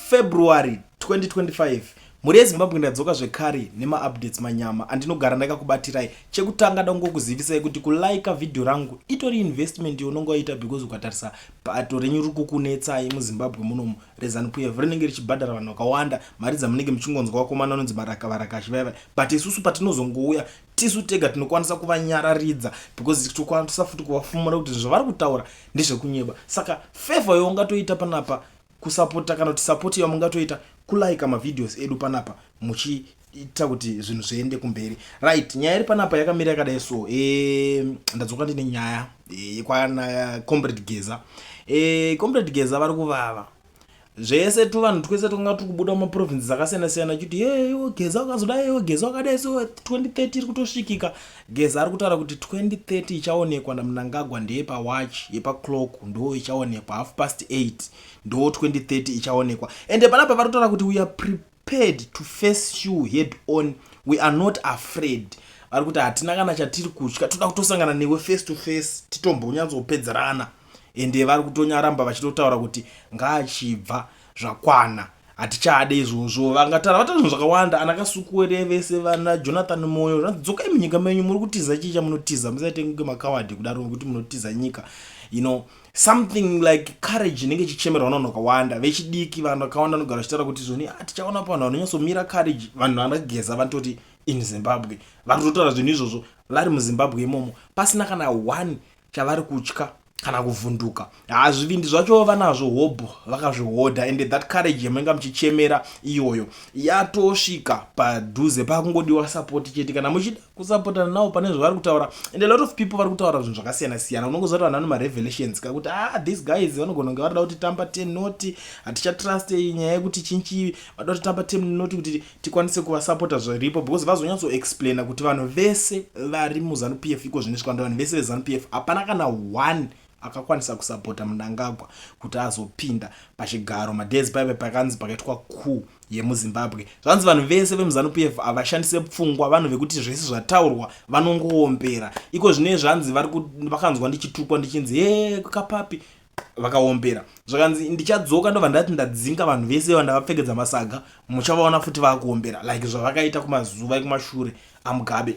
February 2025. Muri yeZimbabwe ndadzoka zvekare nema-updates manyama andinogara ndakakubatirai. Chekutanga dangokuzivisai kuti kulaika video rangu itori investment yaunenge waita because ukatarisa bato renyu riri kukunetsai muZimbabwe munomu reZANU-PF rinenge richibhadhara vanhu vakawanda mari dzamunenge muchingonzwa vakomana anonzi marakavarakashi vaiva, but isusu patinozongouya tisu tega tinokwanisa kuvanyararidza because tokwanisa futi kuvafumura kuti zvavari kutaura ndezvekunyeba. Saka favor yaungatoita panapa kusapota kana kuti support yamungatoita kulaika mavideos edu panapa muchiita kuti zvinhu zviende kumberi. Right, nyaya iri panapa yakamira yakadai so. Ndadzoka ndine nyaya kwana Comrade Geza. Comrade Geza vari kuvava. Zvese tu vanhu twese tonga turi kubuda mumaprovinsi dzakasiyana siyana kuti Geza wakazodai, Geza wakadai so 2030 iri kutosvikika. Geza ari kutaura kuti 2030 ichaonekwa naMnangagwa ndeye pawatch yepa clock ndo ichaonekwa 8:30 ndo 2030 ichaonekwa. Ende panapa vari kutaura kuti we are prepared to face you head on, we are not afraid. Vari kuti hatina kana chatiri kutya, toda kutosangana newe face to face titombonyatsopedzerana. Ende vari kutonyaramba vachitotaura kuti ngaachibva zvakwana hatichade izvozvo. Vangataura vataura zvinhu zvakawanda, anakasukuwere vese vana Jonathan Moyo zvadzokai munyika menyu muri kutiza chicha munotiza musaite kunge makawadi kudaro kuti munotiza nyika. Something like courage inenge chichemerwa vanhu vakawanda vechidiki, vanhu vakawanda vanogara vachitaura kuti zvoni tichaona panhu vanonyatsomira courage. Vanhu vanageza vanototi in Zimbabwe vari kutotaura zvinhu izvozvo vari muZimbabwe imomo pasina kana one chavari kutya kana kuvhunduka. Zvivindi zvacho vanazvo hobho vakazvihodha, and that courage yamunenge muchichemera iyoyo yatosvika padhuze pakungodiwa support chete kana muchida kusapotana navo pane zvavari kutaura. And a lot of people vari kutaura zvinhu zvakasiyana siyana. Unongozoti vanhu vane marevelations kakuti these guys vanogona kunge varida kuti tamba 10 noti hatichatrust nyaya yekuti chinchi vada kuti tamba 10 noti kuti tikwanise kuvasapota zviripo because vazonyatsoexplaina kuti vanhu vese vari muZANU-PF iko zvinesvika vanhu vese veZANU-PF hapana kana one akakwanisa kusapota Mnangagwa kuti azopinda pachigaro madezi paive pakanzi pakaitwa coup yemuZimbabwe. Zvanzi vanhu vese vemuZANU-PF havashandise pfungwa, vanhu vekuti zvese zvataurwa vanongoombera. Iko zvine zvanzi vakanzwa ndichitukwa ndichinzi kapapi vakaombera. Zvakanzi ndichadzoka ndobva ndati ndadzinga vanhu vese vandavapfekedza masaga muchavaona futi vakuombera like zvavakaita kumazuva ekumashure aMugabe.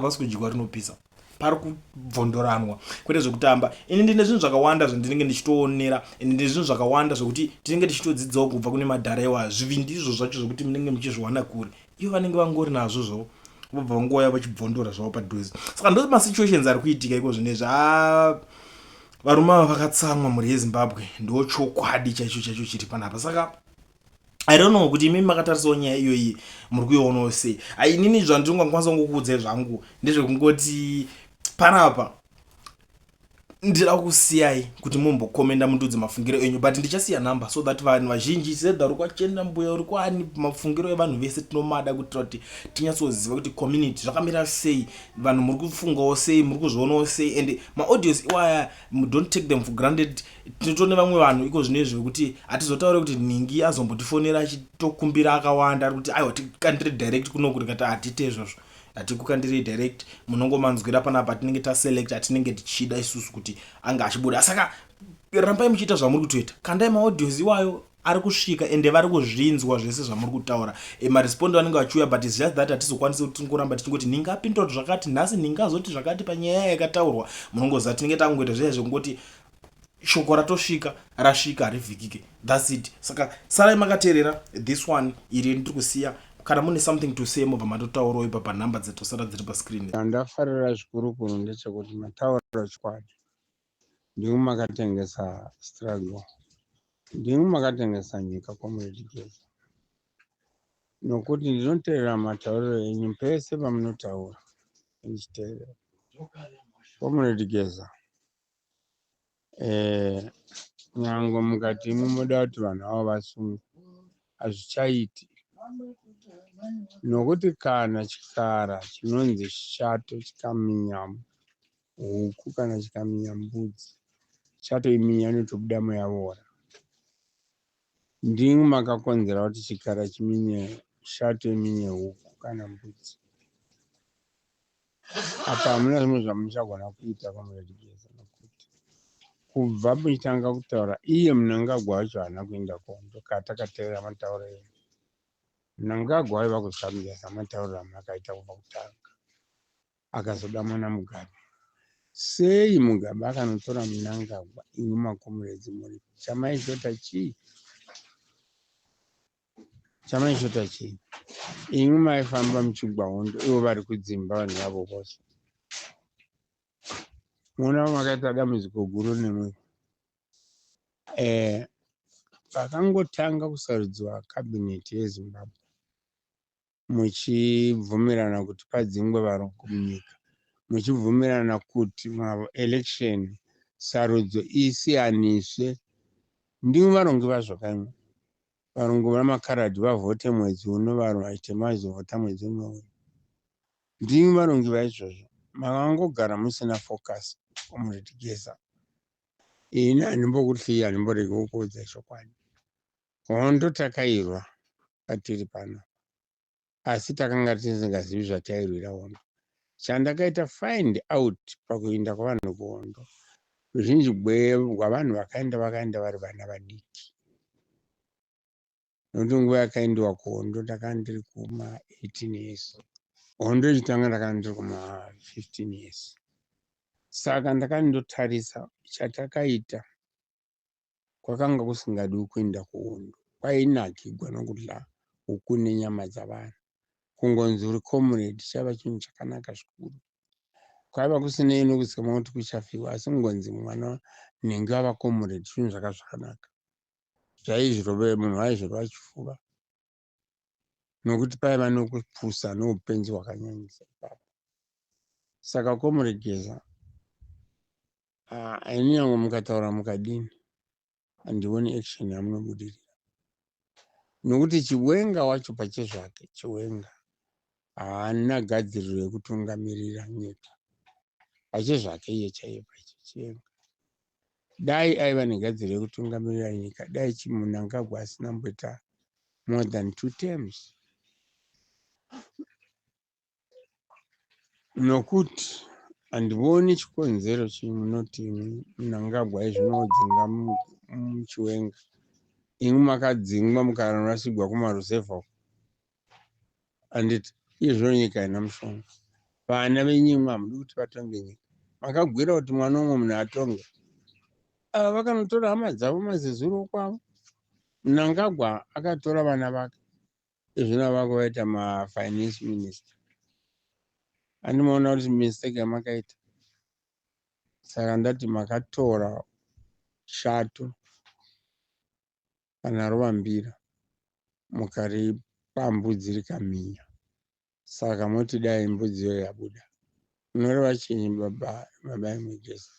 Vasi kudyiwa rinopisa pari kubvondoranwa kwete zvekutamba. Ini ndine zvinhu zvakawanda zvandinenge ndichitoonera, ini ndine zvinhu zvakawanda zvokuti tinenge tichitodzidzawo kubva kune madharewa. Zvivindi izvo zvacho zvokuti munenge muchizviwana kure, ivo vanenge vangori nazvo zvo vobva vangoya vachibvondora zvavo padhuze. Saka ndo masituations ari kuitika iko zvinezvi. Varume ava vakatsamwa muri yeZimbabwe, ndo chokwadi chaicho chiri panapa. Saka I don't know kuti imi makatarisawo nyaya iyoyi muri kuionawo sei. Inini zvandingakwanisa kungokuudzai zvangu ndezvekungoti panapa ndira kusiyai kuti mumbokomenda mundudzi mafungiro enyu, but ndichasiya namba so that vanhu vazhinji sedha uri kwachenda mbuya uri kwani mafungiro evanhu vese tinomada kuitira kuti tinyatsoziva kuti community zvakamira sei, vanhu muri kufungawo sei, muri kuzvionawo sei. And maaudios iwaya don't take them for granted. Tinotone vamwe vanhu iko zvinezvi kuti hatizotaure kuti ningi azombotifonera achitokumbira akawanda ari kuti aiwa tikandire direct kuno kuti kati hatite izvozvo hatikukandiri direct, munongomanzwira panapa tinenge taselect atinenge tichida isusu kuti anga achibuda. Saka rambai muchiita zvamuri kutoita, kandai maaudios iwayo ari kusvika ende vari kuzvinzwa zvese zvamuri kutaura. Marespondi vanenge vachiuya, but it's just that hatizokwanisi kuti tingoramba tichingoti ningapindura zvakati nhasi, ningazoti zvakati panyaya yakataurwa. Munongoziva tinenge tangoita zvese zvekungoti shoko ratosvika rasvika harivhikike, that's it. Saka sarai makateerera this one iri ndiri kusiya. Kana mune something to say mobva matotaurawo ipa namba dzatosara dziri pascreen. Ndafarira zvikuru kuno ndechekuti mataura chikwadi, ndimi makatengesa struggle, ndimi makatengesa nyika Comrade Geza, nokuti ndinoteerera matauriro enyu pese pamunotaura ndichiteerera. Comrade Geza, nyange mukati mumoda kuti vanhu avo vasungwe hazvichaiti, nokuti kana chikara chinonzi shato chikaminya huku kana chikaminya mbudzi chatoiminya notobuda muyavora. Ndimi makakonzera kuti chikara chiminye shato iminye huku kana mbudzi. Apa hamuna zvimwe zvamuchagona kuita Comrade Geza, nokuti kubva muchitanga kutaura iye Mnangagwa wacho haana kuenda kuhondo katakateera matauro enyu. Mnangagwa aiva kuzambia samatauriro amakaita kubva kutanga, akazoda mwana Mugabe. Sei Mugabe akanotora Mnangagwa? Imi makomuredzi muri chamaishota chii? Chamaishota chii? Imi maifamba muchigwa hondo, ivo vari kudzimba vanhu vavo vose. Muona makaita dambudziko guru nemwe. Pakangotanga kusarudzwa kabineti yeZimbabwe muchibvumirana kuti padzingwe varungu munyika, muchibvumirana kuti maelection sarudzo isiyaniswe, ndimi varungu vazvakamwe. Varungu vamakaradhi vavhote mwedzi uno, vanhu vaitema vazovhota mwedzi uno. Ndimi varungu vaizvozvo. Makangogara musina focus kumuretigeza. Ini handimbokuhliyi, handimboregi kukuudza chokwadi. Hondo takairwa patiri pano, asi takanga tisingazivi zvatairwira hondo. Chandakaita find out pakuenda kwavanhu kuhondo, ruzhinji rwavanhu vakaenda vari vana vadiki. Nokuti nguva yakaendiwa kuhondo ndakanga ndiri kuma18 years. Hondo ichitanga ndakanga ndiri kuma15 years. Saka ndakandotarisa chatakaita kwakanga kusingadiwi kuenda kuhondo. Kwainakigwa nokudya huku nenyama dzavanhu. Kungonzi uri comrade chaiva chinhu chakanaka zvikuru. Kwaiva kusinei nokusema kuti kuchafiwa, asi kungonzi mwana nenge ava comrade chinhu zvakanaka. Munhu aizvirova chifuva nokuti paiva nokupusa noupenzi hwakanyanyisa ipapo. Saka comrade Geza, ini yangu mukataura mukadini, handioni action yamunobudirira. Nokuti Chiwenga wacho pachezvake, Chiwenga haana gadziriro yekutungamirira nyika. Pachezvake iye chaiye Chiwenga. Dai aiva negadziriro yekutungamirira nyika, dai Mnangagwa asina kumboita more than 2 terms. Nokuti handioni chikonzero chimunoti Mnangagwa izvinodzinga muChiwenga. Imi makadzingwa mukararasigwa kumaruzevha uko. Handiti izvo nyika ina mushonga. Vana venyimwe hamudi kuti vatonge nyika. Makagwira kuti mwana umwe munhu atonge. Ava vakanotora hama dzavo mazezuro kwavo. Mnangagwa akatora vana vake. Izvino vakuvaita mafinance minister. Handimaona kuti mistake yamakaita. Saka ndati makatora shato kana rovambira mukaripa mbudzi rikaminya. Saka moti dai mbudziyo yabuda. Munoreva chinyi baba Mugeza?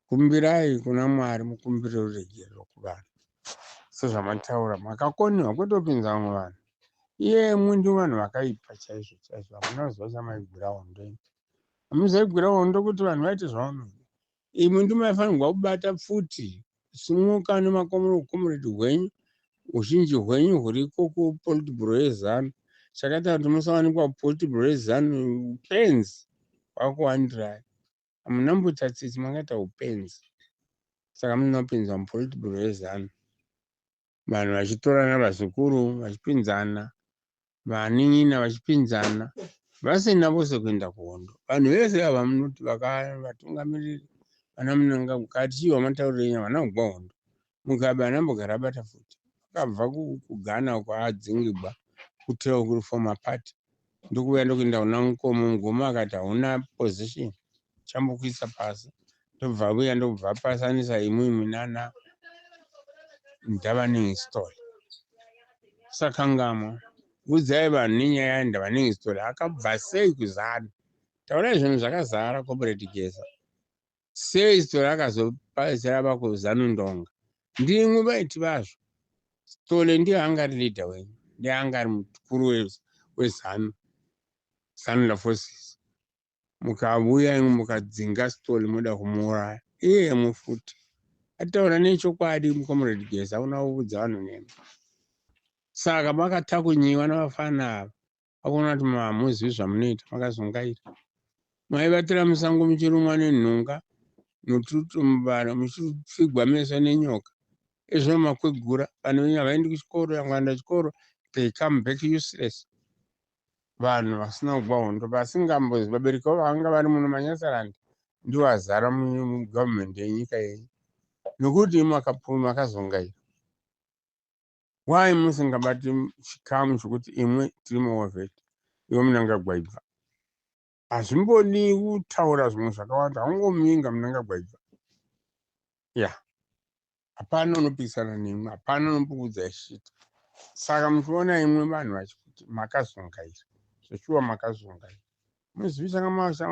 Kumbirai kuna Mwari, mukumbire ruregerero kuvanhu. Sezvamataura makakoniwa kwetopinza vamwe vanhu. Iyemwe ndi vanhu vakaipa chaizvo chaizvo. Hamuna kuziva chamaigwira hondo imi. Hamuzaigwira hondo kuti vanhu vaite zvavanoda. Imi ndimaifanirwa kubata pfuti, simuka nemakomuredi hwenyu, uzhinji hwenyu huriko kupolitburo yeZanu. Chakaita kuti musawanikwa kupolitburo yeZanu upenzi hwakuwandirai. Hamuna mbotatsitsi, makaita upenzi. Saka munopinzwa mupolitburo yeZanu. Vanhu vachitorana, vazukuru vachipinzana, vanin'ina vachipinzana, vasina vose kuenda kuhondo. Vanhu vese ava munoti vatungamiriri vana Mnangagwa kati chii wamatauriro enyu havana kugwa hondo. Mugabe haana mbogara abata futi. Akabva kuGhana uko adzingigwa kutira kuri former party. Ndokuuya ndokuenda kuna Nkomo. Ngoma akati hauna position, chambokuisa pasi. Ndobva abuya ndobva apasanisa imwi nana Ndavaningi story. Sakangamo. Udzai vanhu nenyaya yaNdavaningi story. Akabva sei kuZanu? Taurai zvinhu zvakazara comrade Geza. Sei story akazopazira ava kuZanu Ndonga? Ndimwe vaiti vazvo. Story ndiye anga ari leader wenyu. Ndiye anga ari mukuru weZanu. Zanu Forces. Mukabuya imwe mukadzinga story muda kumuuraya. Iye mufuti. Ataura nechokwadi mucomrade Geza unaudza vanhu nemi. Saka makatakunyiwa navafana ava. Akuona kuti hamuzivi zvamunoita, makazongaira. Maivatira musango muchirumwa nenhunga. mututumbara muchifigwa meso nenyoka izvo makwegura vanhu venyu havaendi kuchikoro yangoenda chikoro they come back useless vanhu vasina kugwa hondo vasingambozi vabereki vavo vanga vari muno manyasarandi ndiwo azara mugavhumendi yenyika yenyu nokuti makazongaira wai musingabati chikamu chokuti imwe tiri muovheti iwe munangagwaibva hazvimbodi kutaura zvimwe zvakawanda haungominga munangagwaibva ya hapana unopikisana nemwe hapana unombokudza ishita saka muchiona imwe vanhu vachikuti makazongaira zveshuwa makazongaira muzivi changa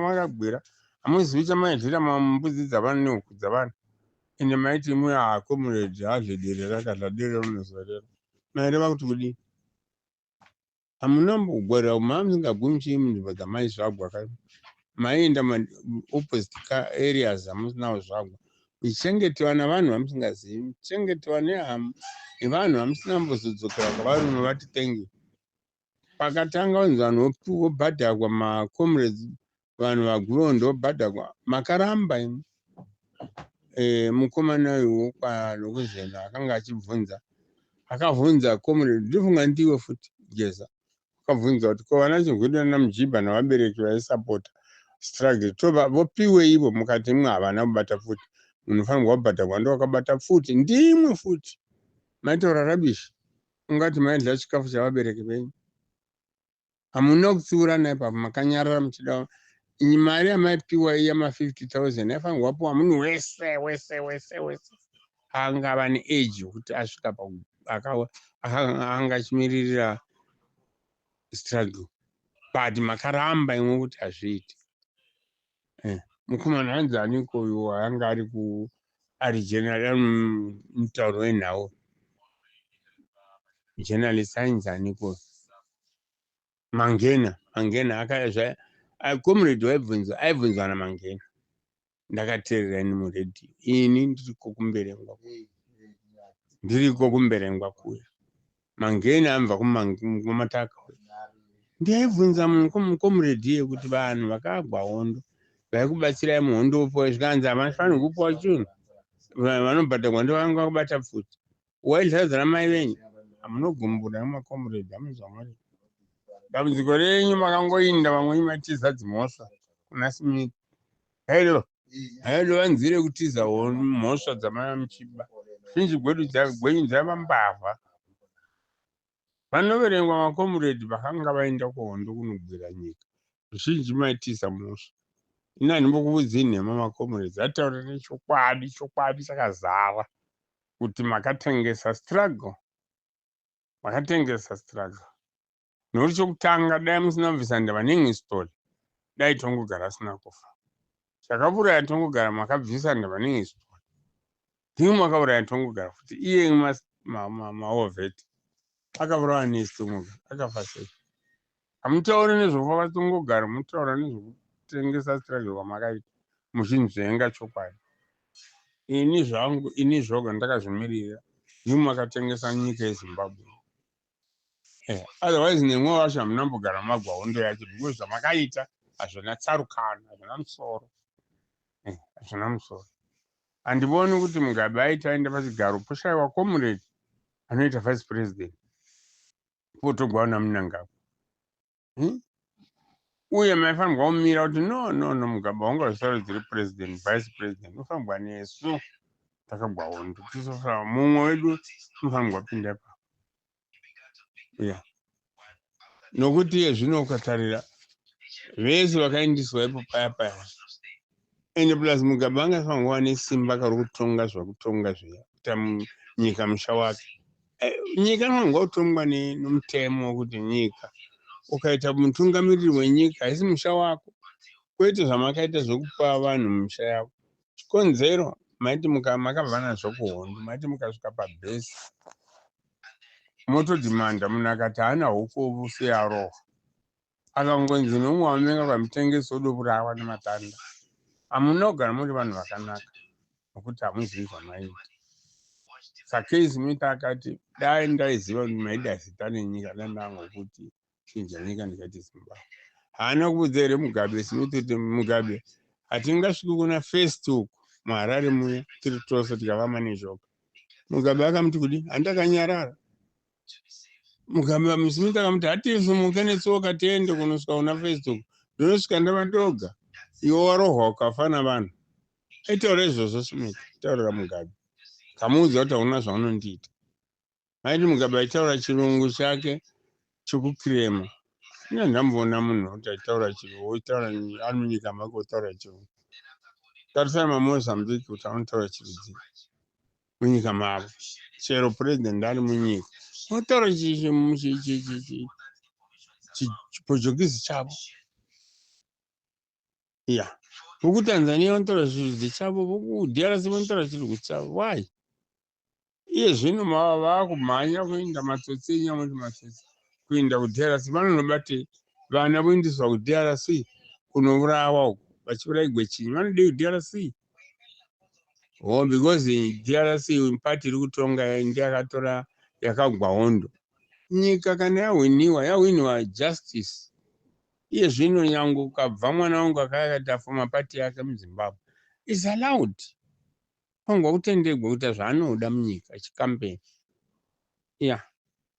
makagwira hamuzivi chamaitira mbudzi dzavanhu nehuku dzavanhu ende maiti imwe hakomuredhi hazvedere rakadla dere runozorero maireva kuti kudii hamunambogwarira maa musingagwi muchii munzvimbo dzamaizvagwa kai maienda maopposite areas hamusinawo zvagwa muchichengetewa navanhu vamusingazivi muchichengetewa nehama nevanhu vamusinambozodzokera kwavarume vati thank you pakatanga kunzi vanhu vobhadhakwa macomrades vanhu vaguru ndobhadhakwa makaramba imi mukomana uyu kwanokuzvena akanga achibvunza akabvunza comrade ndifunga ndiwe futi geza akabvunza kuti ko vana chigwedana namujibha navabereki vaisapota struggle vopiwe ivo mukati imwe havana kubata futi munofanirwa kubhadhakwa ndo wakabata futi ndimwe futi maitaura rabishi ungati maidya chikafu chavabereki venyu hamuna kutsiurana ipapo makanyarara muchida mari yamaipiwa yama50,000 yaifanirwa kupiwa munhu wese angava neage yokuti asvika anga achimiririra struggle but makaramba imwe kuti hazviiti mukomana hanzi aniko uyu anga ari general mutauro wenhau general science aniko Mangena comrade aibvunzwa naMangena ndakateerera ini muredhiyo ini ndiriko kumberengwa kuya Mangena amva kumataka ndiaibvunza comrade iye kuti vanhu vakagwa hondo vaikubatsirai muhondopo zvikanzi havafanirwi kupiwa chinhu vanobhadhakwa ndovanga vakubata pfuti waidhadzana mai venyu hamunogumbura nemacomrade hamuzvamari dambudziko renyu makangoinda vamwe matiza dzimhosva kuna Smith haido vanzire kutiza mhosva dzamamuchiba zhinji gwenyu dzaiva mbavha vanoverengwa macomrade vakanga vaenda kuhondo kunogwira nyika zvizhinji maitiza mhosva ini handimbokuudzii nhema macomrades ataura nechokwadi chakazara kuti makatengesa struggle nokuti chokutanga dai musina kubvisa ndava nehistory dai tongogara asina kufa chakauraya tongogara makabvisa ndava nehistory ndimi makauraya tongogara futi iye maovheti akaurawa nesi tongogara akafa sei hamutauri nezvokufa tongogara mutaura nezvokutengesa struggle kwamakaita muchinzvenga chokwadi ini zvoga ndakazvimirira ndimi makatengesa nyika yeZimbabwe otherwise nemwe vacho hamunambogara magwa hondo yacho because zvamakaita hazvina tsarukano hazvina musoro handivoni kuti Mugabe aita aenda pachigaro poshayiwa comrade anoita vice president potogwana Mnangagwa uye maifanirwa kumira kuti no Mugabe haungazosarudziri president vice president unofanirwa nesu takagwa hondo tisofana mumwe wedu unofanirwa pinda ipapo nokuti iye zvino ukatarira vese vakaindiswa ipo paya ende plus Mugabe angafanirwa kuva nesimba kari kutonga zvakutonga zviya kuita nyika musha wake nyika inofanirwa kutongwa nomutemo wekuti nyika ukaita mutungamiriri wenyika haisi musha wako kwete zvamakaita zvokupa vanhu musha yavo chikonzero maiti makabva nazvo kuhondo maiti mukasvika pabhesi motodhimanda munhu akati haana huku seyarohwa akangonzi nomwe wamenga kwamutengesi odoburawa nematanda hamuna kugara muri vanhu vakanaka nokuti hamuzivi zvamaita sakei Smith akati dai ndaiziva kuti maida zita nenyika dandangokuti chinja nyika ndikati Zimbabwe haana kuudza here Mugabe Smith kuti Mugabe hatingasviki kuna first uku muHarare muya tiri tose tikavama nezhoka. Mugabe akamuti kudi handakanyarara. Mugabe Smith akamuti hatisimuke netsoka tiende kunosvika kuna Facebook. Ndinosvika ndavatoga. Iwe warohwa ukafa navanhu. Aitaura izvozvo Smith, taurira Mugabe. Kamuudza kuti hauna zvaunondiita. Maiti Mugabe aitaura chirungu chake chokukirema. Ina ndamboona munhu kuti aitaura chirungu, oitaura ari munyika make otaura chirungu. Tarisai maMozambique kuti anotaura chirudzi munyika mavo. Chero president ari munyika. Otaura chiportuguese chavo. Yeah. Huku Tanzania vanotaura chirudzi chavo, huku DRC vanotaura chirudzi chavo. Why? Iye zvino vakumhanya kuenda matsotsi enyama kuti matsotsi kuenda kuDRC vanonobate vana voendeswa kuDRC kunourawa uko vachiurayigwe chinyi vanodei kuDRC. Oh, because DRC party iri kutonga ndiyakatora yakagwa hondo. Nyika kana yawiniwa justice. Iye zvino nyange ukabva mwana wangu akayakata former party yake muZimbabwe is allowed. Pangwa kutendegwa kuita zvaanoda munyika chikampeni. Yeah.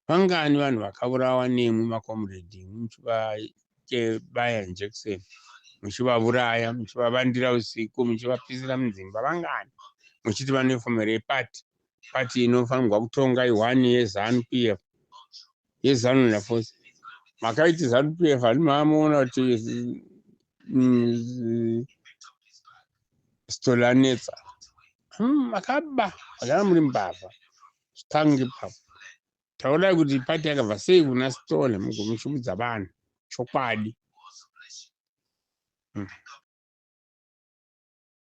Vangani vanhu vakaurawa nemwe makomrade muchivabaya injection, muchivauraya, muchivavandira usiku, muchivapisira mudzimba. Vangani muchiti vanefomero yepati, pati inofanirwa kutonga i1 yeZANU-PF, yeZANU naForce. Makaiti ZANU-PF ani maamuona kuti stolanetsa. Makaba magara muri mbavha zvitangi papo. Taurai kuti pati yakabva sei kuna Stole muchiudza vanhu chokwadi.